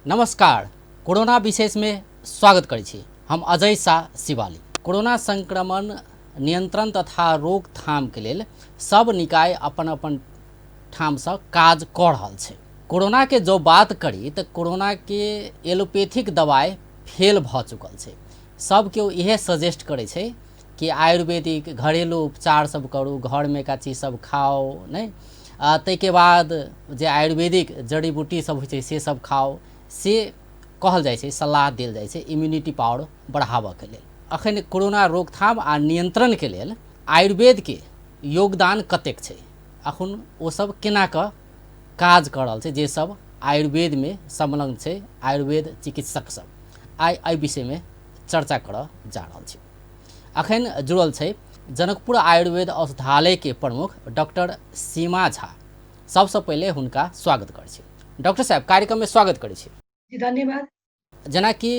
नमस्कार। कोरोना विशेष में स्वागत करै छी। हम अजय शाह शिवाली। कोरोना संक्रमण नियंत्रण तथा रोकथाम के लेल सब निकाय अपन अपन ठाम से काज कऽ रहल छै। कोरोना के जो बात करी तो कोरोना के एलोपैथिक दवाई फेल भ चुकल छै। सब केओ इहे सजेस्ट करै छै कि आयुर्वेदिक घरेलू उपचार सब करू, घर में का चीज सब खाओ नहीं, ताहिके बाद जे आयुर्वेदिक जड़ी बूटी सब होइ छै से सब खाओ, से कहल जाइ छै, सलाह देल जाइ छै इम्यूनिटी पावर बढ़ाबऽ के लेल। अखन कोरोना रोकथाम आ नियंत्रण के लेल आयुर्वेद के योगदान कतेक छै, अखन ओ सब केना कऽ काज कऽ रहल छै, जे सब आयुर्वेद में संलग्न छै, आयुर्वेद चिकित्सक सब आइ एहि विषय में चर्चा करऽ जा रहल छी। अखन जुड़ल छै जनकपुर आयुर्वेद औषधालय के प्रमुख डॉक्टर सीमा झा। सबसे पहले हुनका स्वागत करै छी। डॉक्टर साहब, कार्यक्रम में स्वागत करै छी। धन्यवाद। जेना कि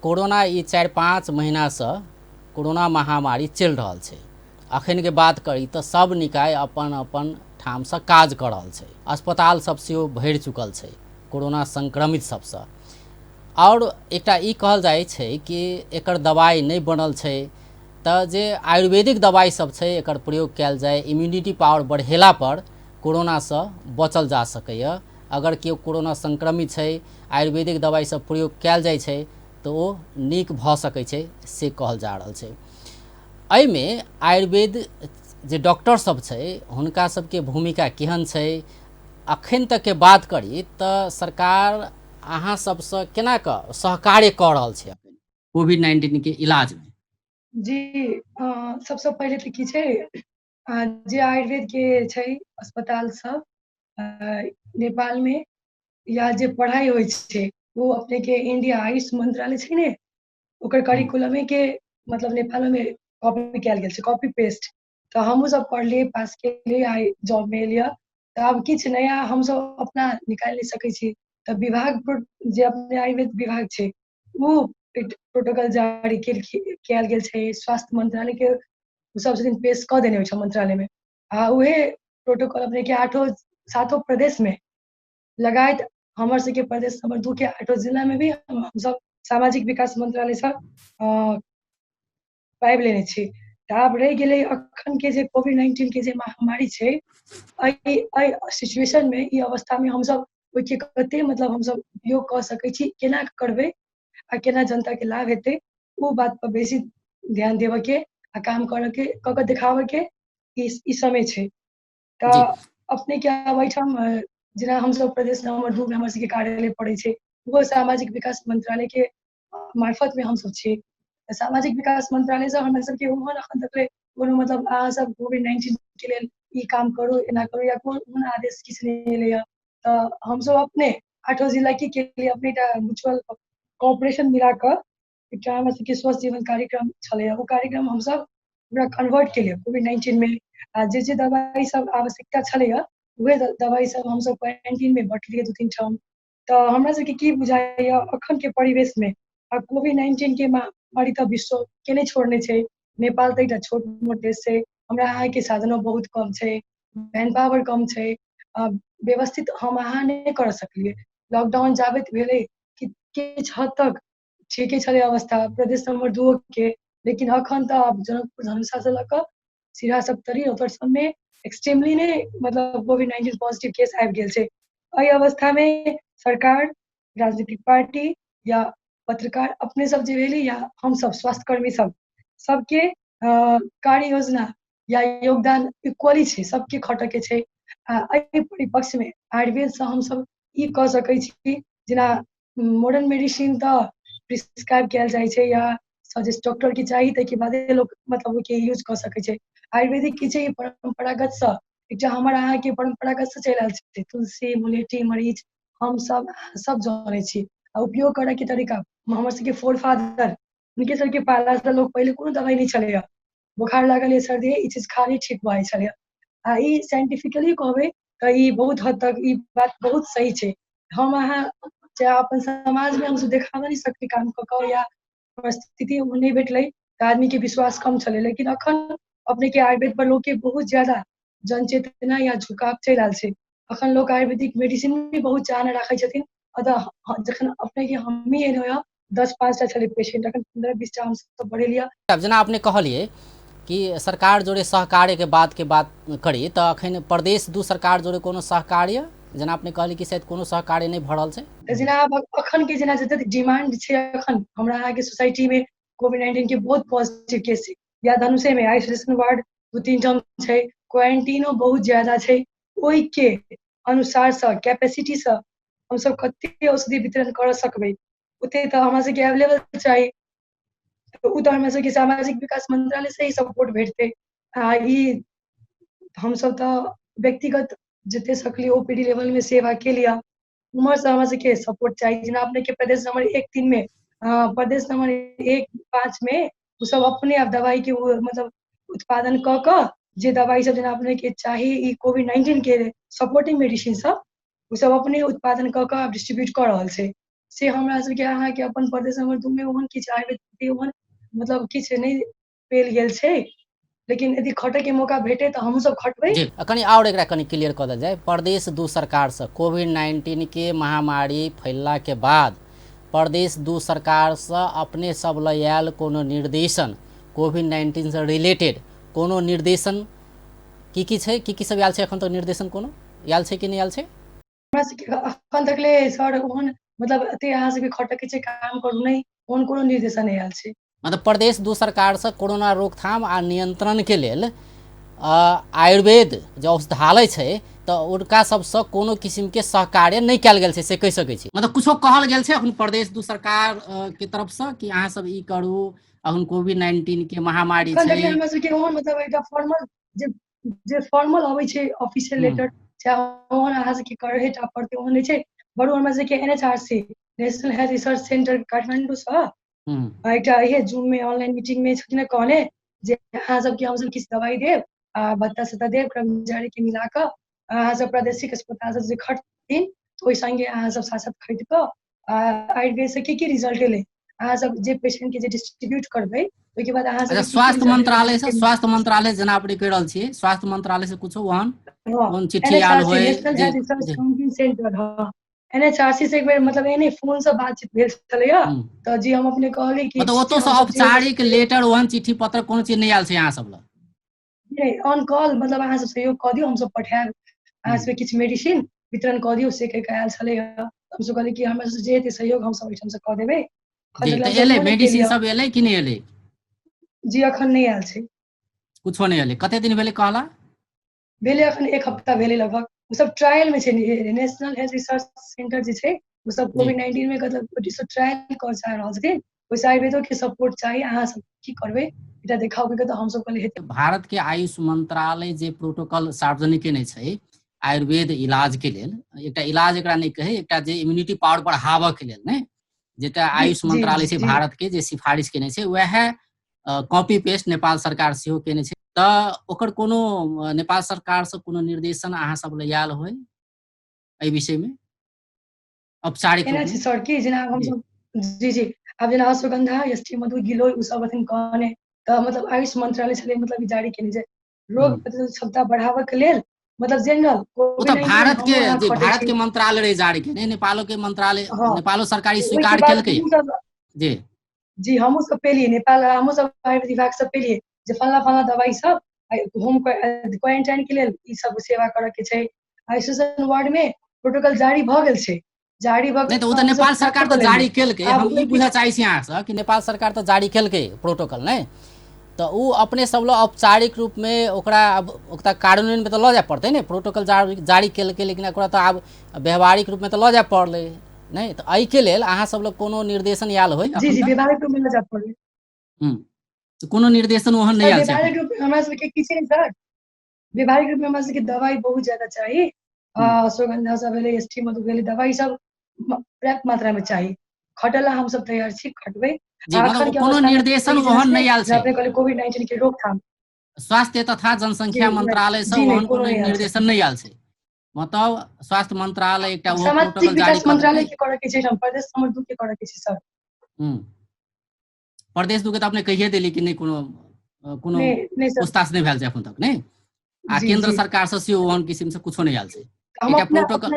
कोरोना ई 4-5 महीना से कोरोना महामारी चल रहल छै। अखन के बात करी तो सब निकाय अपन अपन ठाम से काज कर रहल छै। अस्पताल सब सेहो भरि चुकल छै कोरोना संक्रमित सबसे। और एकटा ई कहल जाइ छै कि एकर दवाई नहीं बनल छै, तो जे आयुर्वेदिक दवाई सब छै एकर प्रयोग कयल जाए, इम्यूनिटी पावर बढ़ेला पर कोरोना से बचल जा सकैए। अगर केओ कोरोना संक्रमित है, आयुर्वेदिक दवाई सब प्रयोग कयल जाइ छै तो वो नीक भ सकै छै, से कहल जा रहल छै। एहि में आयुर्वेद जे डॉक्टर सब छै हुनका सबके भूमिका केहन छै, अखन तक के बात करी तो सरकार अहाँ सबसे केना कऽ सहकार्य कऽ रहल छै अखन कोविड-19 के इलाज में? जी, सबसे पहले तो की छै, जे आयुर्वेद के छै अस्पताल सब नेपाल में या जे पढ़ाई होइ छै वो अपने के इंडिया आयुष मंत्रालय छै ने, ओकर करिकुलम के मतलब नेपाल में कॉपी कयल गेल छै, कॉपी पेस्ट। तो हमहू सब पढ़लिए, पास केलिए, आई जॉब में एलिए। तो अब किछ नया हम सब अपना निकाल नहीं सकै छी। तो विभाग जे अपने आयुर्वेद विभाग छै वो प्रोटोकॉल जारी कयल गेल छै, स्वास्थ्य मंत्रालय के सब दिन पेश कऽ देने छै मंत्रालय में। उहे प्रोटोकॉल अपने के 8-7 प्रदेश में लगायत हमर सबके प्रदेश नंबर 2 के 8 जिला में भी हम सब सामाजिक विकास मंत्रालय से पाबि लेने छी। तो आब रहि गेलै अखन के जे कोविड-19 के जे महामारी छै, एहि सिचुएशन में, ई अवस्था में हम सब ओके कते मतलब हम सब उपयोग कऽ सकै छी, केना करबै आ केना जनता के लाभ हेतै, वो बात पर बेसी ध्यान देवे के आ काम करे के, क के दिखावे के ई समय छै। तो जी अपने के अब एहिठाम जेना हम सब प्रदेश नंबर 2 में हमर सबके कार्यालय पड़ै छै, वो सामाजिक विकास मंत्रालय के मार्फत में हम सब छी। सामाजिक विकास मंत्रालय से हमर सबके ओहन अखन तक कोनो मतलब अहाँ सब कोविड-19 के लेल ई काम करू, एना करू, या कोनो आदेश किछ नहीं एलैया। तो हम सब अपने 8 जिला के लिए अपने म्यूचुअल कोऑपरेशन मिला कऽ एकटा हमर सबके स्वस्थ जीवन कार्यक्रम छलैया, वो कार्यक्रम हम सब पूरा कन्वर्ट केलिए कोविड-19 में। जे दवाई सब आवश्यकता छलैया उहे दवाई सब हम सब क्वारंटाइन में बँटलिए 2-3 ठाम। तो हमरा सबके की बुझाइया अखन के परिवेश में कोविड-19 के महामारी तो विश्व के नहीं छोड़ने छै। नेपाल तो एकटा छोट मोट देश छै, हमरा अहाँ के साधनो बहुत कम छै, मैन पावर कम छै, व्यवस्थित हम अहाँ नहीं कर सकलिए। लॉकडाउन जाबत भेलै कि किछ हद तक ठीके छलै अवस्था प्रदेश नंबर 2 के, लेकिन अखन तो आब जनकपुर धनुषा से लऽ कऽ सीधा सप्तरी ओकर सब में एक्सट्रीमली ने मतलब कोविड-19 पॉजिटिव केस आबि गेल छै। एहि अवस्था में सरकार, राजनीतिक पार्टी या पत्रकार अपने सब जे भेली या हम सब स्वास्थ्य कर्मी सब सबके कार्य योजना या योगदान इक्वली छै, सबके खटऽ के छै। एहि परिपक्ष में आयुर्वेद से हम सब ई कऽ सकै छी, जेना मॉडर्न मेडिसिन तो प्रिस्क्राइब कयल जाइ छै या सजेस्ट डॉक्टर के चाही, ताहि के बादे लोग मतलब ओके यूज कऽ सकै छै। आयुर्वेदिक की छै, परंपरागत से एकटा हमर अहाँ के परंपरागत से चलि आयल छै, तुलसी, मुलेठी, मरीच हम सब जानै छी। उपयोग करे के तरीका हमर सबके फोर फादर उनके सबके पाला से लोग पहले कोनो दवाई नहीं छलैया, बुखार लागल या सर्दी ई चीज खाली ठीक भऽ जाइ छलैया। ई साइंटिफिकली कहबै तऽ ई बहुत हद तक ई बात बहुत सही छै। हम अहाँ चाहे अपन समाज में हम सब देखाबऽ नहीं सकली काम कऽ कऽ, या परिस्थिति नहीं भेटलै तऽ आदमी के विश्वास कम छलै, लेकिन अखन अपने के आयुर्वेद पर लोग के बहुत ज्यादा जनचेतना या झुकाव चलि आयल छै। अखन लोग आयुर्वेदिक मेडिसिन भी बहुत चाहना राखै छथिन, जखन अपने के हमी एने हो 10-5 टा छलै पेशेंट अखन 15-20 टा हम सब बढ़े लिया। अब जेना अपने कहलिए कि सरकार जोड़े सहकार्य के बात करी तो अखन प्रदेश दू सरकार जोड़े कोनो सहकार्य जेना अपने कहली कि शायद कोनो सहकार्य नहीं भ रहल छै। जेना अखन के जेना जते डिमांड छै अखन हमरा अहाँ के सोसाइटी में कोविड-19 के बहुत पॉजिटिव केस छै या धनुषे में आइसोलेशन वार्ड 2-3 टा छै, क्वारंटीनो बहुत ज्यादा छै, ओहि के अनुसार से कैपेसिटी से हम सब कते औषधि वितरण कर सकबै ओते तो हमरा सबके अवेलेबल चाही। तो उ तो हमरा सबके सामाजिक विकास मंत्रालय से ही सपोर्ट भेटतै। ई हम सब तो व्यक्तिगत जते सकली ओपीडी लेवल में सेवा के लिया उमर से हमरा सबके सपोर्ट चाहिए। जेना अपने के प्रदेश नंबर 1-3 में प्रदेश नंबर 1-5 में उ सब अपने आप दवाई के मतलब उत्पादन क जे दवाई सब जेना अपने के चाही ई कोविड-19 के सपोर्टिंग मेडिसिन सब उ सब अपने उत्पादन क डिस्ट्रीब्यूट कर रहल छै। से हमरा सबके अहाँ के अपन प्रदेश नंबर 2 में ओहन किछ आयुर्वेदिक ओहन मतलब किछ नहीं पेल गेल छै, लेकिन यदि खटे के मौका भेटे तो हम सब खटबै। जी कनी और एकरा कनी क्लियर कर देल जाए। प्रदेश दू सरकार से कोविड-19 के महामारी फैलला के बाद प्रदेश दू सरकार से अपने सब लायल कोनो निर्देशन कोविड-19 से रिलेटेड कोनो निर्देशन की छै की सब आयल छै अखन तक निर्देशन कोनो आयल छै कि नहीं आयल छै? हमरा सबके अखन तक ले सर ओहन मतलब एते अहाँ सबके खटे के छै काम करू नहीं ओहन कोनो निर्देशन नहीं आयल छै। मतलब प्रदेश दू सरकार से कोरोना रोकथाम आ नियंत्रण के लेल आयुर्वेद जो औषधालय छै तो उनका सबसे कोनो किस्म के सहकार्य नहीं कयल गेल छै से कह सकै छी। मतलब कुछो कहल गेल छै अखन प्रदेश दू सरकार के तरफ से कि अहाँ सब ई करू अखन कोविड-19 के महामारी अखन छै। तक हमरा सबके ओहन मतलब एकटा फॉर्मल जे फॉर्मल अबै छै ऑफिशियल लेटर चाहे ओहन अहाँ सबके करहे टा पड़तै ओहन नहीं छै। बड़ो हमरा सबके NHRC national health research centre Kathmandu से एकटा इहे जूम में ऑनलाइन मीटिंग में छथिन कहले जे अहाँ सबके हम सब किछ दवाई देब भत्ता सत्ता देब कर्मचारी के मिला क अहाँ सब प्रादेशिक अस्पताल से जे खटथिन ओहि संगे अहाँ सब साथ साथ खरीद क आयुर्वेद से की रिजल्ट एलै अहाँ सब जे पेशेंट के जे डिस्ट्रीब्यूट करबै ओहि के बाद अहाँ सब स्वास्थ्य मंत्रालय जेना अपने कह रहल छी स्वास्थ्य मंत्रालय से कुछो वहन चिट्ठी आयल होय national health research council centre हां एनएचआरसी से एक बेर मतलब एने फोन से बातचीत भेल छलैया तो जी हम अपने कहली कि मतलब ओतो से औपचारिक लेटर वहन चिट्ठी पत्र कोनो चीज नहीं आयल छै अहाँ सब ल नहीं ऑन कॉल मतलब अहाँ सब सहयोग क दियौ हम सब पठाएब अहाँ सब किछ मेडिसिन वितरण क दियौ से कह के आयल छलैया हम सब कहली कि हमरा से जे हेतै सहयोग हम सब एठाम से क देबै। जी तो एले मेडिसिन सब एले कि नहीं एले? जी अखन नहीं आयल छै कुछो नहीं एले कते दिन भेले कहला भेले अखन 1 हफ्ता भेले लगभग उ सब ट्रायल में छै नेशनल हेल्थ रिसर्च सेंटर जे छै उ सब कोविड-19 में मतलब ट्रायल कर चाह रहल छथिन ओइ आयुर्वेदो के सपोर्ट चाहिए अहाँ सब की करबै एटा देखाओ के तो हम सब कहले हेतै। भारत के आयुष मंत्रालय जे प्रोटोकॉल सार्वजनिक केने छै आयुर्वेद इलाज के लेल एकटा इलाज एकरा नहीं कहे एकटा जे इम्यूनिटी पावर बढ़ावा के लेल नहीं जेटा आयुष मंत्रालय छै भारत के जे सिफारिश केने छै वह कॉपी पेस्ट नेपाल सरकार सेहो केने छै त ओकर कोनो नेपाल सरकार से कोनो निर्देशन अहाँ सब ल आयल होय एहि विषय में औपचारिक एना छै सर की जेना हम सब जी अब जेना अश्वगंधा एसटी मधु गिलोय उ सब अखन कहने त मतलब आयुष मंत्रालय छले मतलब जारी केने छै रोग प्रतिरोधक क्षमता बढ़ावा के लेल मतलब जनरल वो तो भारत के मंत्रालय रे जारी केने नेपालो के मंत्रालय नेपालो सरकारी स्वीकार केलकै जी जी हमहू सब पेलिए नेपाल हमहू सब आयुर्वेद विभाग सब पेलिए जे फल्ला दवाई सब होम क्वारंटाइन के लेल ई सब सेवा करे के छै आइसोलेशन वार्ड में प्रोटोकॉल जारी भ गेल छै जारी भ नहीं तो वो तो नेपाल सरकार तो जारी केलकै हम ई बुझा चाहै छी अहाँ से कि नेपाल सरकार तो जारी केलकै प्रोटोकॉल नहीं तो उ अपने सब लो औपचारिक रूप में ओकरा कार्यान्वयन में तो ल जाए पड़ते ने प्रोटोकॉल जारी केलकै लेकिन ओकरा तो आब व्यवहारिक रूप में तो ल जाए पड़लै नहीं तो एहि के लेल अहाँ सब लोग कोनो निर्देशन आयल होय जी व्यवहारिक रूप में ल जाए पड़लै तो कोनो निर्देशन ओहन नहीं आयल छै व्यवहारिक रूप में हमरा सबके किछ नहीं सर व्यवहारिक रूप में हमरा सबके दवाई बहुत ज्यादा चाहिए अश्वगंधा सब भेलै एसटी मधु भेलै दवाई सब पर्याप्त मात्रा में चाहिए खटेला हम सब तैयार छी खटबै मतलब कोनो निर्देशन ओहन नहीं आयल छै अपने कहले कोविड-19 के रोकथाम स्वास्थ्य तथा जनसंख्या मंत्रालय से ओहन कोनो निर्देशन नहीं आयल छै मतलब स्वास्थ्य मंत्रालय एकटा वो प्रोटोकॉल जारी कर मंत्रालय के करे के छै हम प्रदेश नंबर 2 के करे के छै सर प्रदेश 2 के तो अपने कहिए देली कि नहीं कोनो पूछताछ नहीं भेल छै अखन तक नहीं आ केंद्र सरकार से ओहन किस्म से कुछो नहीं आयल छै एकटा प्रोटोकॉल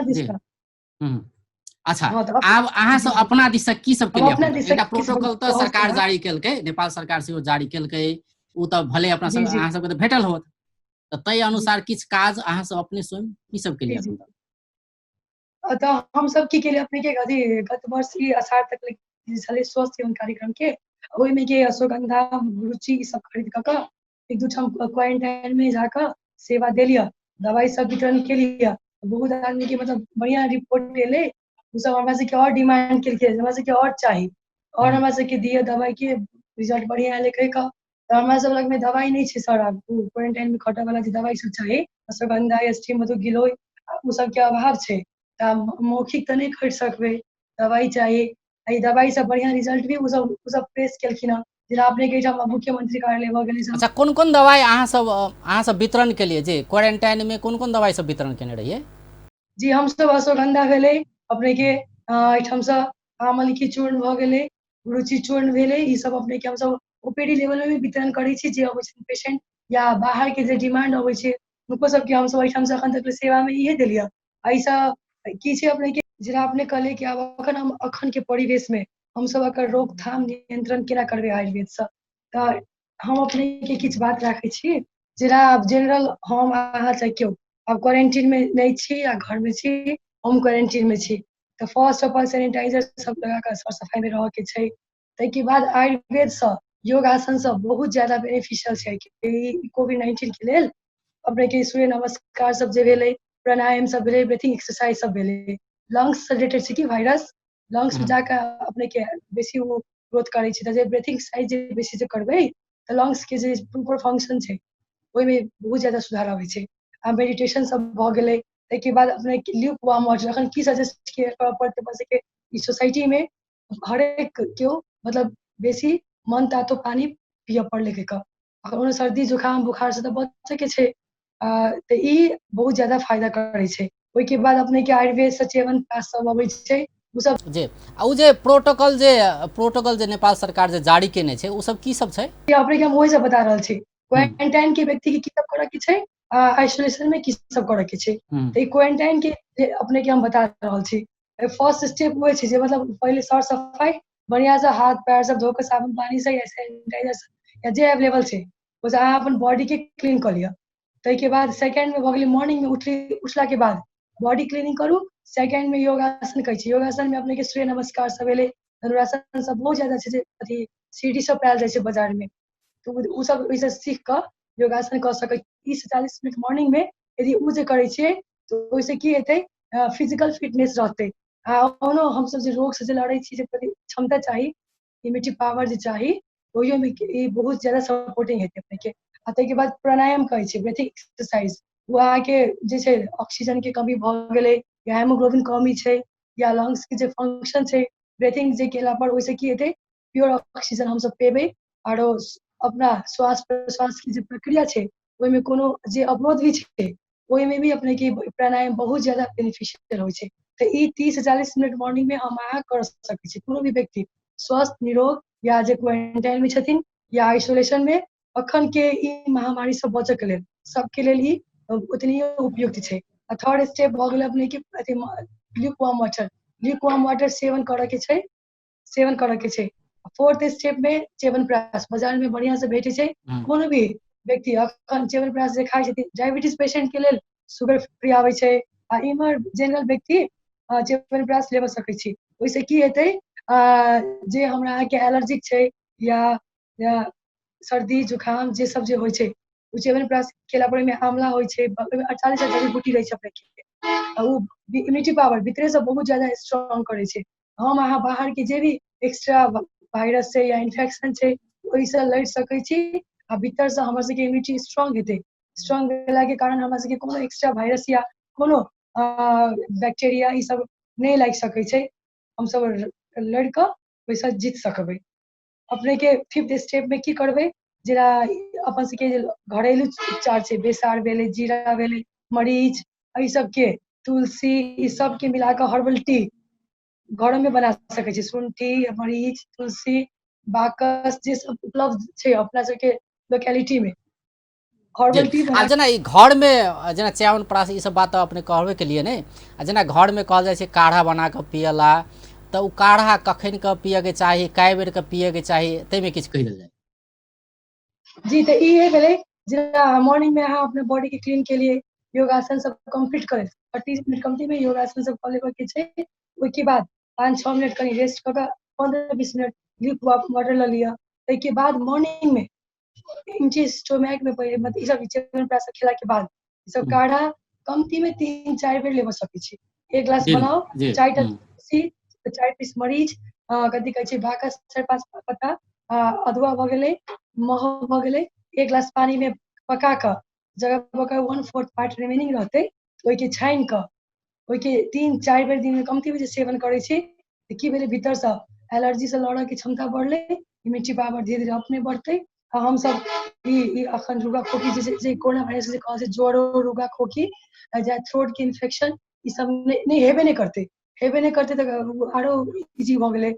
अच्छा, हाँ तऽ आब अहाँ सब जी जी अपना दिस से की सब हम केलियै अपना अपन दिस एकटा किछु हम प्रोटोकॉल तऽ कहऽ सरकार चाहब। जारी केलकै, नेपाल सरकार सेहो जारी केलकै, उ तऽ भले अपना सब जी जी अहाँ सबके तऽ भेटल होत, तऽ ताहि जी अनुसार किछु काज अहाँ सब अपने स्वयं की सब केलियै जी जी अपन तऽ? तऽ हम सब की केलियै अपने के अथी गत वर्ष ई अषाढ़ तक ले छलै स्वास्थ्य एवं कार्यक्रम के, ओहिमे के अश्वगंधा रुचि ई सब खरीद कऽ एक दू ठाम क्वारंटाइन में जाकर सेवा देलियै, दवाई सब वितरण केलियै। बहुत आदमी के मतलब बढ़िया रिपोर्ट एलै, उ सब हमरा सबके और डिमांड केलकै, हमरा सबके और चाही और हमरा सबके दिअ दवाई के रिजल्ट बढ़िया एलै कहि कऽ। तऽ हमरा सब लग में दवाई नहीं छै सर, आब क्वारंटाइन में खटै वाला जे दवाई सब चाही अश्वगंधा एसटी मधु गिलोय उ सब के अभाव छै। तऽ मौखिक तऽ नहीं खरीद सकबै, दवाई चाही। ई दवाई सब बढ़िया रिजल्ट भी उ सब पेश केलखिन हँ, जेना अपने के एहिठाम मुख्यमंत्री कार्यालय भऽ गेलै सब। अच्छा, कोन कोन दवाई अहाँ सब वितरण केलियै जे क्वारंटाइन में कोन कोन दवाई सब वितरण केने रहियै? जी हम सब अश्वगंधा भेलै अपने के एहिठाम से आमलकी चूर्ण भऽ गेलै, रुचि चूर्ण भेलै, ई सब अपने के हम सब ओपीडी लेवल में भी वितरण करै छी, जे अबै छै पेशेंट या बाहर के जे डिमांड अबै छै हुनको सबके हम सब एहिठाम से अखन तक सेवा में इहे देलियै। एहिसँ की छै अपने के जेना अपने कहलियै कि आब अखन के परिवेश में हम सब एकर रोकथाम नियंत्रण केना करबै आयुर्वेदसँ, तऽ हम अपने के किछु बात राखै छी। जेना आब जेनरल हम अहाँ चाहे केओ आब क्वारंटीन में नहीं छी या घर में छी, होम क्वारंटीन में छी, तऽ फर्स्ट ऑफ ऑल सैनिटाइजर सब लगा कऽ सर सफाई में रहऽ के छै। ताहिके बाद आयुर्वेदसँ योगासनसँ बहुत ज्यादा बेनिफिशियल छै कोविड-19 के लेल। अपने के सूर्य नमस्कार सब जे भेलै, प्राणायाम सब भेलै, ब्रीथिंग एक्सरसाइज सब भेलै, लंग्स से रिलेटेड छै कि वायरस लंग्स में जाकर अपने के बेसी वो ग्रोथ करै छै, तऽ जे ब्रीथिंग एक्सरसाइज जे बेसी जे करबै तऽ लंग्स के जे प्रॉपर फंक्शन छै ओहिमे बहुत ज्यादा सुधार आबै छै। आ मेडिटेशन सब भऽ गेलै, ताहिके बाद अपने ल्यूक वार्म वाटर अखन की सजेस्ट करऽ पड़तै अपन सबके ई सोसाइटी में हरेक केओ मतलब बेसी मन तातो पानी पियऽ पड़लै कहि कऽ। कोनो सर्दी जुकाम बुखार से तऽ बचै के छै, तऽ ई बहुत ज्यादा फायदा करै छै। ओहिके बाद अपने के आयुर्वेद से च्यवनप्राश सब अबै छै, उ सब जी, आ उ जे प्रोटोकॉल जे नेपाल सरकार जे जारी केने छै, उ सब की सब छै? अपने के हम ओहि से बता रहल छी। हुँ, क्वारंटाइन के व्यक्ति के की सब करऽ के छै, आइसोलेशन में की सब करऽ के छै, हुँ, तऽ ई क्वारंटाइन के जे अपने के हम बता रहल छी। फर्स्ट स्टेप होइ छै जे मतलब पहले सर सफाई बढ़िया से हाथ पैर सब धो के साबुन पानी से या सैनिटाइजर से या जे अवेलेबल छै ओइसे अहाँ अपन बॉडी के क्लीन कऽ लिअ। ताहिके बाद सेकेंड में भऽ गेलै मॉर्निंग में उठला के बाद बॉडी क्लीनिंग करू। सेकेंड में योगासन कहै छी, योगासन में अपने के सूर्य नमस्कार सब भेलै, धनुरासन सब बहुत ज्यादा छै जे अथी सीढ़ी सब पायल जाइ छै बाजार में, तो उ सब ओइसे सीख कऽ योगासन कऽ सकै 30 से 40 मिनट मॉर्निंग में यदि उ जे करै छियै तऽ ओइसे की हेतै फिजिकल फिटनेस रहतै। आ ओनो हमसब जे रोग से जे लड़ै छी, जे क्षमता चाही, इम्यूनिटी पावर जे चाही, ओहियो में ई बहुत ज्यादा सपोर्टिंग हेतै अपने के। आ ताहिके बाद प्राणायाम कहै छै, ब्रीथिंग एक्सरसाइज, ओ अहाँके जे छै ऑक्सीजन के कमी भऽ गेलै या हेमोग्लोबिन कमी छै या लंग्स के जे फंक्शन छै, ब्रीथिंग जे केला पर ओइसे की हेतै प्योर ऑक्सीजन हमसब पेबै, आरो अपना श्वास प्रश्वास के जे प्रक्रिया छै ओहिमे कोनो जे अवरोध भी छै ओहिमे भी अपने के प्राणायाम बहुत ज्यादा बेनिफिशियल होइ छै। तऽ ई 30 से 40 मिनट मॉर्निंग में हम अहाँ कर सकै छी, कोनो भी व्यक्ति स्वस्थ निरोग या जे क्वारंटाइन में छथिन या आइसोलेशन में, अखन के ई महामारी से बचऽ के लेल सबके लेल ई उतनिये उपयुक्त छै। आ थर्ड स्टेप भऽ गेलै अपने के अथी lukewarm water, lukewarm water seven करऽ के छै, सेवन करऽ के छै। फोर्थ स्टेप में च्यवनप्राश बाजार में बढ़िया से भेटै छै, हुँ, कोनो भी व्यक्ति अखन च्यवनप्राश जे खाइ छथिन डायबिटीज पेशेंट के लेल शुगर फ्री आबै छै, आ इम्हर जेनरल व्यक्ति च्यवनप्राश ले सकै छी। ओइसे की हेतै जे हमरा अहाँके एलर्जिक छै या सर्दी जुकाम जे सब जे होइ छै, उ च्यवनप्राश खेला पर ओइमे आंवला होइ छै, ओइमे 48 टा जड़ी बूटी रहै छै अपने के, आ उ इम्यूनिटी पावर भीतरे से बहुत ज्यादा स्ट्रांग करै छै। हम अहाँ बाहर के जे भी एक्स्ट्रा वायरस छै या इन्फेक्शन छै ओहिसँ लड़ि सकै छी, आ भीतर से हमर सबके इम्यूनिटी स्ट्रांग हेतै। स्ट्रांग भेला के कारण हमरा सबके कोनो एक्स्ट्रा वायरस या कोनो बैक्टेरिया ई सब नहि लागि सकै छै, हमसब लड़ि कऽ ओइसँ जीत सकबै। अपने के फिफ्थ स्टेप में की करबै, जेना अपन सबके घरेलू उपचार छै, बेसार भेलै, जीरा भेलै, मरीच, एहि सबके तुलसी ई सबके मिला कऽ हर्बल टी घरो में बना सकै छी। शुंठी, मरीच, तुलसी, बाकस जे सब उपलब्ध छै अपना सबके लोकेलिटी में, हर्बल टी आ बना जेना ई घर में जेना च्यवनप्राश ई सब बात अपने कहबे के लिए नहीं, आ जेना घर में कहल जाए छै काढ़ा बना के पियला, तो उ काढ़ा कखन के पिए के चाही, कै बेर के पिए के चाही, तै में किछ कहि देल जाए। जी तो ये भेलै जेना मॉर्निंग में अहाँ अपने बॉडी के क्लीन के लिए योगासन सब कंप्लीट करे 30 मिनट कमती में योगासन सब कर लेबे के छै। ओइके बाद 5-6 मिनट कनी रेस्ट क के 15-20 मिनट ड्रिप वाटर ल लिया। ओइके बाद मॉर्निंग में इंची स्टोमैक में पहिले मतलब ई सब च्यवनप्राश खेला के बाद ई सब काढ़ा कमती में 3-4 बेर लेबे सकै छी। एक गिलास दिन बनाओ, जी 4टा तुलसी, 4 पीस मरीच, कथी कहै छै बाकस 4-5 पत्ता, अदुआ भ गेलै, मह भ गेलै, 1 गिलास पानी में पका क जब ओकर 1/4 पार्ट रिमेनिंग रहतै ओइके छानि क ओइके 3-4 बेर दिन में कमती में जे सेवन करै छी तऽ की भेलै भीतर से एलर्जी से लड़ऽ के क्षमता बढ़लै, इम्यूनिटी पावर धीरे धीरे अपने बढ़तै। आ हमसब ई अखन रुगा खोखी जे कोरोना वायरस जे कहल छै ज्वरो रुगा खोखी या थ्रोट के इन्फेक्शन ई सब नहीं हेबे नहीं करतै। हेबे नहीं करतै तऽ आरो इजी भऽ गेलै।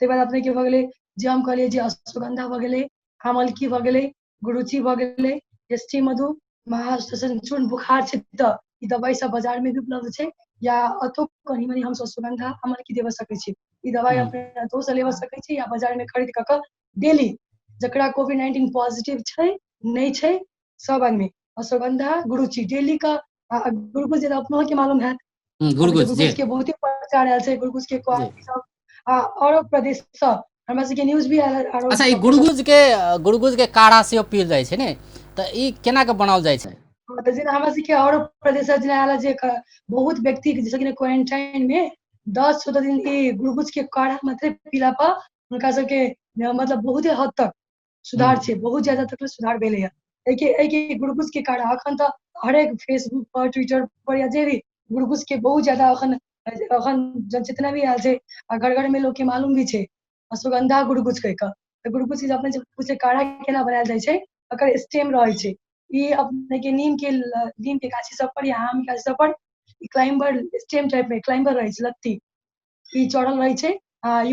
तै बाद अपने के भऽ गेलै जे हम कहलियै जे अश्वगंधा भऽ गेलै, आमलकी भऽ गेलै, गुरुची भऽ गेलै, यष्टि मधु, महाश्वसन चूर्ण बुखार छै तऽ ई दवाई सब बाजार में भी उपलब्ध छै, या अतो कहीं मनी हम अश्वगंधा आमलकी देबऽ सकै छी। ई दवाई अपने अतो से लेबऽ सकै छी या बाजार में खरीद कऽ डेली जकरा कोविड-19 पॉजिटिव छै नहीं छै सब आदमी अश्वगंधा गुरुची डेली का गुरुकुल जे अपनो के मालूम हैत। अभी तो गुलगुज जी गुरुकुल के बहुते प्रचार आयल छै, गुरुकुल के जी। क्वालिटी सब औरो प्रदेश से हमरा सबके न्यूज भी आयल आरो अच्छा, ई डॉक्टर सब गुड़गुज के काढ़ा सेहो पील जाइ छै ने, तऽ ई केना के बनाओल जाइ छै। तऽ जेना हमरा सबके औरो प्रदेश से जेना आयल जे बहुत व्यक्ति के जैसे कि क्वारंटाइन में 10-14 दिन ई गुरुकुल के काढ़ा मतलब पीला पर उनका सबके मतलब बहुते हद तक सुधार छै, बहुत ज्यादा तक सुधार भेलै है। एके गुरुकुल के काढ़ा अखन तऽ हरेक फेसबुक पर ट्विटर पर या जे भी गुरुकुल के बहुत ज्यादा अखन जितना भी आयल छै घर घर में लोग के मालूम भी छै अश्वगंधा गुरुकुल कहि कऽ। तऽ गुरुकुल के अपने से काढ़ा केना बनायल जाइ छै ओकर स्टेम रहै छै। ई अपने के नीम के गाछी सब पर या आम के गाछी सब पर क्लाइंबर स्टेम टाइप में क्लाइंबर रहै छै लत्ती ई चढ़ल रहै छै।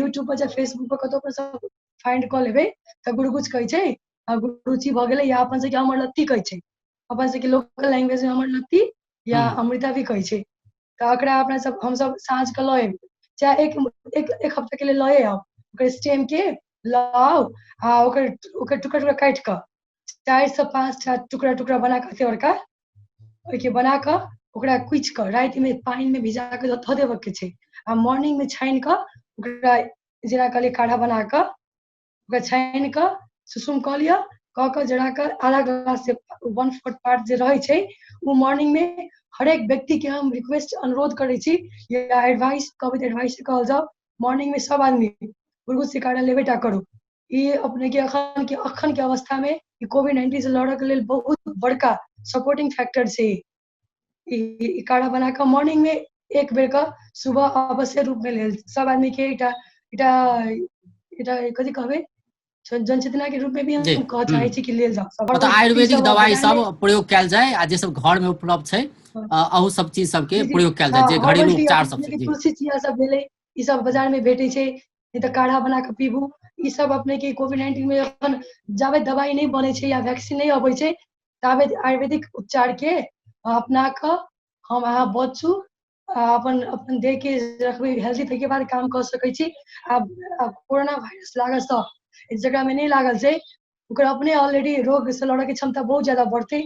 यूट्यूब पर या फेसबुक पर कतौ पर सब फाइंड कऽ लेबै तऽ गुरुकुच कहै छै, गुरुची भऽ गेलै या अपन सबके अमरलत्ती कहै छै, अपन सबके लोकल लैंग्वेज में अमरलत्ती या अमृता भी कहै छै। तऽ एकरा अपना सब हमसब साँझ के लऽ एबै चाहे एक हफ्ता के लिए लऽ आउ, ओकर स्टेम के लऽ आउ आ ओकर टुकड़ा टुकड़ा काटि कऽ 4 से 5 टा टुकड़ा टुकड़ा बना कऽ बड़का ओइके बना कऽ ओकरा कुचि कऽ राति में पानी में भिजा कऽ धऽ देबऽ के छै आ मॉर्निंग में छानि कऽ ओकरा जेना कहलियै काढ़ा बना कऽ ओकरा छानि कऽ सुसुम कऽ लिअ, कऽ कऽ जरा कऽ आधा गिलास से 1/4 पार्ट जे रहै छै वो मॉर्निंग में हरेक व्यक्ति के हम रिक्वेस्ट अनुरोध करै छी या एडवाइस कहबै तऽ एडवाइस कहल जाओ मॉर्निंग में सब आदमी गुरुकुल से काढ़ा लेबे टा करू। ई अपने के अखन के अवस्था में कोविड-19 से लड़ऽ के लेल बहुत बड़का सपोर्टिंग फैक्टर छै। ई काढ़ा बना कऽ मॉर्निंग में एक बेर का सुबह अवश्य रूप में लेल सब आदमी के एकटा कथी कहबै जनचेतना के रूप में भी जी हम कहऽ चाहै छी कि लेल जाउ सब मतलब हर्बल टी आयुर्वेदिक सब दवाई बाजार सब में प्रयोग कैल जाए आ जे सब घर में उपलब्ध छै अहू सब चीज सबके जी प्रयोग कैल जाए जे हर्बल घरेलू टी उपचार सब अपने छै। के जी तुलसी चिया सब भेलै ई सब बाजार में भेटै छै, नहीं तऽ काढ़ा बना कऽ पीबू। ई सब अपने के कोविड-19 में अखन जाबे दवाई नहीं बनै छै या वैक्सीन नहीं अबै छै ताबे आयुर्वेदिक उपचार के अपना कऽ हम अहाँ बचू अपन अपन देह के रखबै हेल्दी, ताहिके बाद काम कऽ सकै छी। आब कोरोना वायरस लागल तऽ जकरा में नहीं लागल छै ओकर अपने ऑलरेडी रोग से लड़ऽ के क्षमता बहुत ज्यादा बढ़तै।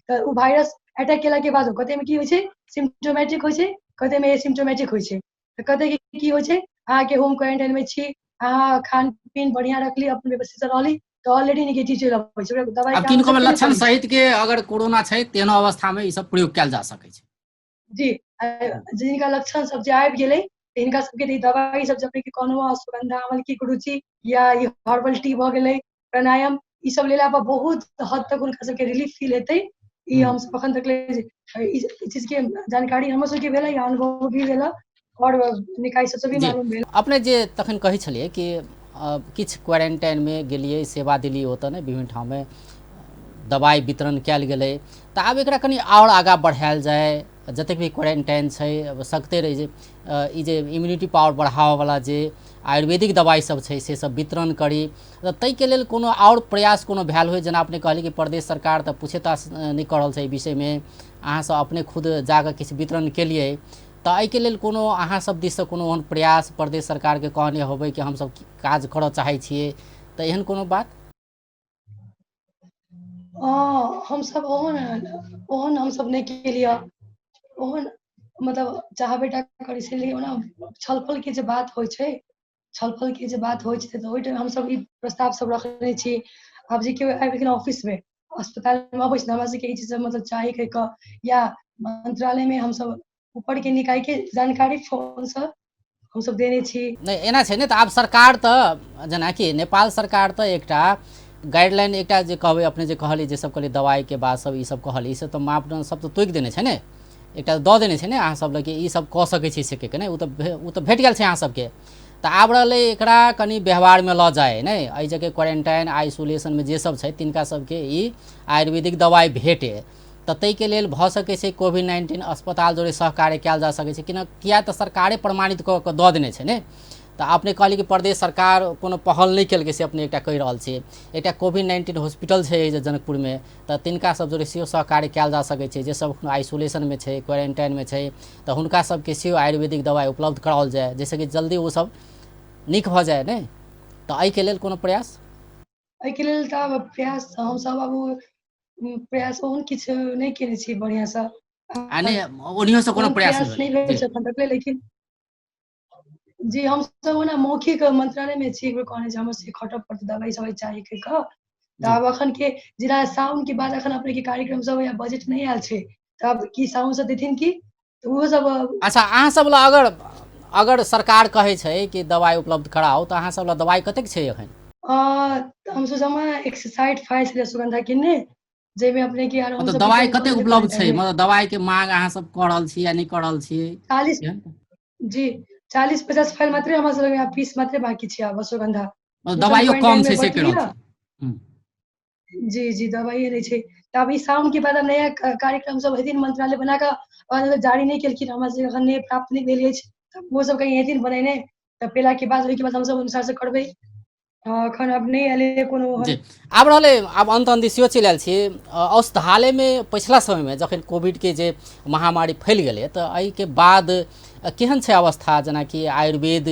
तऽ उ वायरस अटैक केला के बाद कते में की होइ छै सिम्प्टोमेटिक होइ छै, कते में एसिम्प्टोमेटिक होइ छै। तऽ कते के की होइ छै अहाँ के होम क्वारंटाइन में छी, अहाँ खान पीन बढ़िया रखली अपन व्यवस्थित से रहली तऽ ऑलरेडी नेगेटिव चलि अबै छै, दवाई अब के किनको में आवश्यकता नहीं लक्षण पड़ै छै। सहित के अगर कोरोना छै तेनो अवस्था में ई सब प्रयोग कैल जा सकै छै। जी जिनका लक्षण सब जे आबि गेलै हिनका सबके ई दवाई सब जपे के कहलहुँ अश्वगंधा आमलकी गुरुची या ई हर्बल टी भऽ गेलै प्राणायाम ई सब लेला पर बहुत हद तक हुनका सबके रिलीफ फील हेतै। ई हम सब अखन तक ई चीज के जानकारी हमर सबके भेलै या अनुभव भी भेल और निकाय सबसे भी जी मालूम भेल। अपने जे तखन कहै छलियै कि किछु क्वारंटाइन में गेलियै सेवा देलियै ओतऽ ने विभिन्न ठाम में दवाई वितरण कैल गेलै तऽ आब एकरा कनि और आगाँ बढ़ायल जाए जतेक भी क्वारंटाइन छै सकते रही जे ई जे इम्यूनिटी पावर बढ़ावैवला जे आयुर्वेदिक दवाई सब छै से सब वितरण करी। तऽ ताहिके लेल कोनो आओर प्रयास कोनो भेल होइ, जेना अपने कहली कि प्रदेश सरकार तऽ पूछताछ नहि कऽ रहल छै एहि विषयमे, अहाँ सब अपने खुद जाकऽ किछु वितरण केलिए, तऽ एहिके लेल कोनो अहाँ सब दिससँ कोनो ओहन प्रयास प्रदेश सरकारके कहने होबै कि हमसब काज करऽ चाहै छियै, तऽ एहन कोनो बात? हमसब ओहन हमसब नहि केलिए, ओहन मतलब चाहबे टा करै छलिए ओना छलफल के जे बात होइ छै, छलफल के जे बात होइ छै तऽ ओहि टाइम हमसब ई प्रस्ताव सब रखने छी। आब जे केओ आबि गेलखिन ऑफिस में अस्पताल में अबै छै तऽ हमरा सबके ई चीज मतलब चाही कहिकऽ, या मंत्रालय में हमसब ऊपर के निकाय के जानकारी फोन से हमसब देने छी। नहि एना छै ने, तऽ आब सरकार तऽ जेनाकि नेपाल सरकार तऽ एकटा गाइडलाइन, एकटा जे कहबै अपने जे कहली जे सब कहली दवाइके बात सब ई सब कहली, ई सब तऽ मापदंड सब तऽ तोकि देने छै ने, एकटा दऽ देने छै ने अहाँ सब लग कि ई सब कऽ सकै छी से के ने, ओ तऽ भेट गेल छै अहाँ सबके। तऽ आब रहलै एकरा कनि व्यवहारमे लऽ जाए ने, एहि जगह क्वारंटाइन आइसोलेशनमे जे सब छै तिनका सबके ई आयुर्वेदिक दवाइ भेटे, तऽ ताहिके लेल भऽ सकै छै कोविड-19 अस्पताल जोड़े सहकार्य कयल जा सकै छै, किया तऽ सरकारे प्रमाणित कऽ कऽ दऽ देने छै ने। तऽ अपने कहली कि प्रदेश सरकार कोनो पहल नहीं केलकै से अपने एकटा कहि रहल छी। एकटा कोविड-19 हॉस्पिटल छै जनकपुर में, तऽ तिनका सब जोड़े सेहो सहकार्य कयल जा सकै छै, जे सब आइसोलेशन में छै, क्वारंटाइन में छै, तऽ हुनका सबके सेहो आयुर्वेदिक दवाइ उपलब्ध कराओल जाए, जैसे कि जल्दी वो सब नीक भऽ जाए ने। तऽ एहिके लेल कोनो प्रयास? एहिके लेल तऽ आब प्रयास हमसब आब प्रयास ओहन किछु नहि केने छी बढ़िआँसँ। आ नहि ओनियो से कोनो ओहन प्रयास प्रयास भेलै नहि भेल जी छै एखन तक, लेकिन जी हमसब ओना मौखिक मंत्रालय में छी, एक बेर कहने छी हमर सबके खटऽ पड़तै दवाइ सब चाही कहिकऽ। तऽ जी आब एखन के जेना साउन के बाद एखन अपने के कार्यक्रम सब या बजट नहीं आयल छै, तऽ आब की साउन से देथिन की, तऽ ओहो सब। अच्छा अहाँ सब लग अगर सरकार कहै छै कि दवाइ उपलब्ध कराउ, तऽ अहाँ सब लग दवाइ कतेक छै एखन? हमसब जमा 160 फाइल छलै सुगन्धा किन्ने, जाहिमे अपने के आर मतलब हमसब दवाइ वितरण कऽ कतेक देबै उपलब्ध छै, क्वारंटाइन में। मतलब दवाइके माँग अहाँ सब कऽ रहल छियै या नहि कऽ रहल छियै? 40 जी 40-50 फाइल मात्रे हमरा सब लग पीस मात्रे बाकी छै आब सुगन्धा। मतलब ओ सब दवाइयो कम क्वारंटाइन छै में से कहि रहल बँटलियै। छी? हम्म, जी दवाइए नहीं छै। तऽ अब ई साउन के बाद अब नया कार्यक्रम सब हेथिन मंत्रालय बना कऽ जारी नहीं केलखिन, हमरा सबके एखन नहि प्राप्त नहीं भेल अछि, वो सब कहीं हेथिन बनेने, तऽ पेला के बाद ओहिके बाद हमसब अनुसार से करबै। एखन अब नहीं एलै कोनो जी ओहन। आब रहलै, आब अंत दिशियो चलि आयल छी। औषधालयमे पछिला समयमे जखन कोविडके जे महामारी फैल गेलै, तऽ एहिके बाद केहन छै अवस्था, जेनाकि आयुर्वेद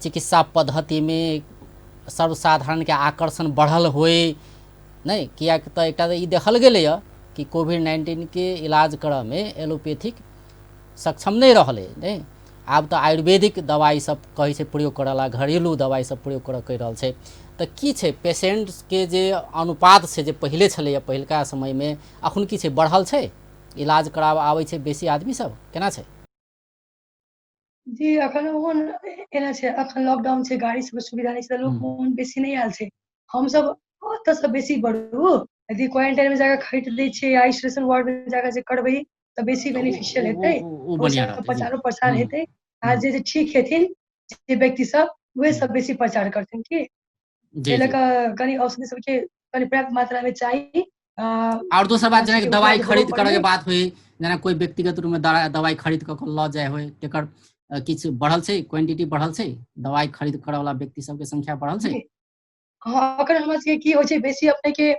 चिकित्सा पद्धतिमे सर्वसाधारणके आकर्षण बढ़ल होय नहीं, किएक तऽ एकटा ई देखल गेलैए कि कोविड-19 के इलाज करऽमे एलोपैथिक सक्षम नहीं रहलै नहीं, आब तऽ आयुर्वेदिक दवाई सब कहै छै प्रयोग करऽ ला, घरेलू दवाई सब प्रयोग करऽ कहि रहल छै। तऽ की छै पेशेंट्सके जे अनुपात छै, जे पहिले छलैए पहिलका समयमे, अखन की छै बढ़ल छै, इलाज कराबऽ आबै छै बेसी आदमी सब, केना छै? जी एखन ओहन एना छै, एखन लॉकडाउन छै, गाड़ी सबके सुविधा नहीं छै, तऽ लोक ओहन बेसी नहीं आयल छै। हमसब ओतऽ से बेसी बढ़ू, यदि क्वारंटाइन में जाकऽ खटि दै छियै, आइसोलेशन वार्ड में जाकऽ जे करबै तऽ बेसी बेनिफिशियल हेतै, ओ बढ़िआँ ओहिसँ रहतै जी। प्रचारो प्रसार हेतै। आ हम्म, जे ठीक हेथिन जे व्यक्ति सब, उहे हम्म, सब बेसी प्रचार करथिन की। ताहि जी लऽ जी। कऽ कनि औषधि सबके कनि पर्याप्त मात्रा में चाही। और दोसर बात हमरा जेनाकि सबके दवाई उपलब्ध हेबऽ खरीद करऽ के पड़लै। बात होई, जेना कोई व्यक्तिगत रूप में दवाई खरीद कऽ लऽ जाय होय, तेकर किछु बढ़ल छै, क्वांटिटी बढ़ल छै, दवाई खरीद करऽ वाला व्यक्ति सबके संख्या बढ़ल छै? जी हाँ, अखन हमरा सबके की होइ छै, बेसी अपने के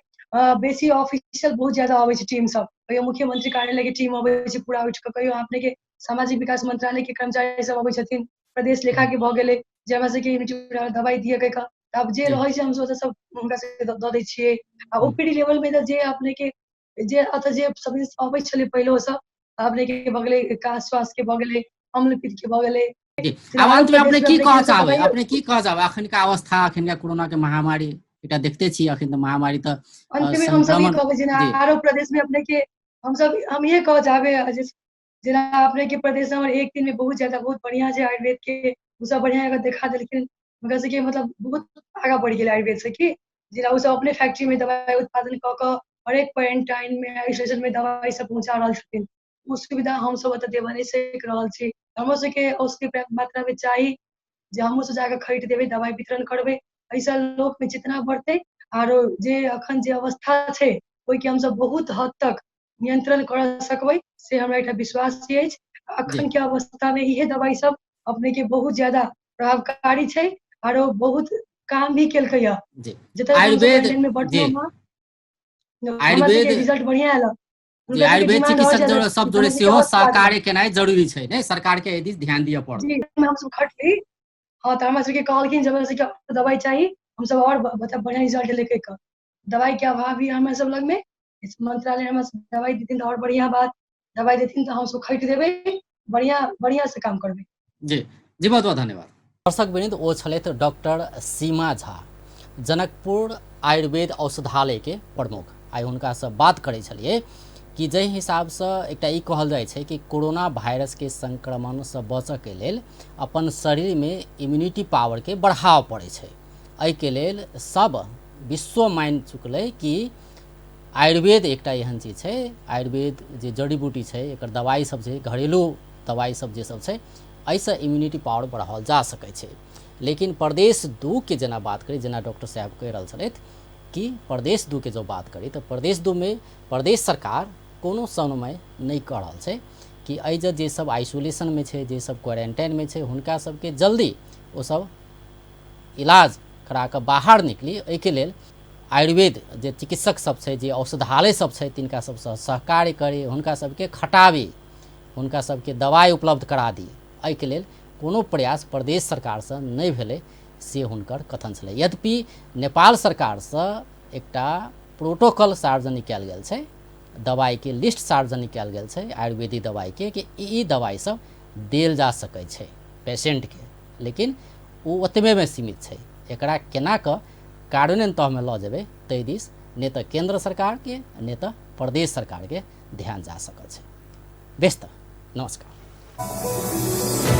बेसी ऑफिशियल बहुत ज्यादा अबै छै टीम सब, कहियो मुख्यमंत्री कार्यालय के टीम अबै छै पूरा उठि कऽ, कहियो अपने के सामाजिक विकास मंत्रालय के कर्मचारी सब अबै छथिन, प्रदेश लेखा हम्म, के भऽ गेलै, जे हमरा सबके दवाई दिअ कहि कऽ। तऽ आब जे जी रहै छै हमसब ओतऽ सब हुनका सबके दऽ दै छियै। आ हम्म, ओपीडी लेवल में जे अपने के जे एतऽ जे सब अबै छलै पहिलो सँ, अपने के भऽ गेलै काज स्वास्थ्य के भऽ गेलै, अम्ल पित्त के भऽ गेलै, जी जेना आब आरो अंत में अपने प्रदेश में की कहऽ के सब चाहबै, दवाइयो। अपने की कहऽ चाहबै अखनका अवस्था, अखनका कोरोना के महामारी एकटा देखते छी, अखन तऽ महामारी तऽ अंत में हमसब ई संक्रमण कहबै, जेना जी आरो प्रदेश में अपने के हम ये कहऽ चाहबै, जेना अपने के प्रदेश हमर 1 दिन में बहुत ज्यादा बहुत बढ़िया छै आयुर्वेद के, उ सब बढ़िया जगह देखा देलखिन, हुनका सबके मतलब बहुत आगाँ बढ़ि गेलै आयुर्वेद से की। जेना ओ सब अपने फैक्ट्री में दवाई उत्पादन कऽ कऽ हरेक क्वारंटाइन में आइसोलेशन में दवाई सब पहुँचा रहल छथिन। उ सुविधा हमसब ओतऽ देबऽ नहीं सकै रहल छी, हमरो सबके औषधि पर्याप्त मात्रा में चाही, जे हमहुँ सब जाकऽ खरीद देबै, दवाई वितरण करबै, एहिसँ लोक में चेतना बढ़तै। आरो जे अखन जे अवस्था छै, ओहिके हमसब बहुत हद तक नियंत्रण करऽ सकबै, से हमरा एकटा विश्वास अछि। जी अखन के अवस्था में इहे दवाई सब अपने के बहुत ज्यादा प्रभावकारी छै आरो बहुत काम भी केलकै है। जी जतऽ हम सब आयुर्वेद क्वारंटाइन में जी बैठलहुँ हमरा आयुर्वेद सबके रिजल्ट बढ़िया आयल। जी हुनका सबके आयुर्वेद डिमांड और चिकित्सक ज्यादा सब छै तऽ जोड़े हमरा सबके सेहो और काज सहकार्य केनाइ जरूरी छै ने, सरकार के एहि दिस ध्यान दिअ पड़त। जी हम सब खटली। हाँ तो हमरा सबके कहलखिन जब हमरा सबके दवाई चाहिए हम सब और मतलब बढ़िया रिजल्ट लेके का दवाई के अभाव भी हमरा सब लग में इस मंत्रालय हमरा सब दवाई देथिन तो और बढ़िया बात, दवाई देथिन तो हम सब खरीद देबै, बढ़िया बढ़िया से काम करबै। जी जी बहुत बहुत धन्यवाद। दर्शक वृंद ओ छलथि डॉक्टर सीमा झा, जनकपुर आयुर्वेद औषधालय के प्रमुख। आइ हुनका से बात करै छलिए कि जाहि हिसाब से एकटा ई कहल जाइ छै कि कोरोना वायरस के संक्रमण से बचऽ के लेल अपन शरीर में इम्यूनिटी पावर के बढ़ाव पड़ै छै। एहि के लेल सब विश्व मानि चुकलै कि आयुर्वेद एकटा एहन चीज छै, आयुर्वेद जे जड़ी बूटी छै एकर दवाई सब छै, घरेलू दवाई सब जे सब छै एहिसँ इम्यूनिटी पावर बढ़ाओल जा सकै छै। लेकिन प्रदेश 2 के जेना बात करी, जेना डॉक्टर साहब कहि रहल छलथि कि प्रदेश 2 के जो बात करी तो प्रदेश 2 में प्रदेश सरकार कोनो समन्वय नहीं कऽ रहल छै कि एहि जे सब आइसोलेशन में छै, जे सब क्वारंटाइन में छै हुनका सबके जल्दी ओ सब इलाज करा कऽ बाहर निकली। एहिके लेल आयुर्वेद जे चिकित्सक सब छै, जे औषधालय सब छै तिनका सबसँ सहकार्य करी, हुनका सबके खटाबी, हुनका सबके दवाई उपलब्ध करा दी। एहिके लेल कोनो प्रयास प्रदेश सरकारसँ नहि भेलै से हुनकर कथन छलै। यद्यपि नेपाल सरकारसँ एकटा प्रोटोकॉल सार्वजनिक कयल गेल छै, दवाई के लिस्ट सार्वजनिक कयल गेल छै आयुर्वेदिक दवाई के कि ई दवाई सब देल जा सकै छै पेशेंट के, लेकिन ओ ओतबे में सीमित छै। एकरा केना कऽ कार्यान्वयन तहमे लऽ जेबै ताहि दिस ने तऽ केंद्र सरकार के ने तऽ प्रदेश सरकार के ध्यान जा सकल छै। बेस्त नमस्कार।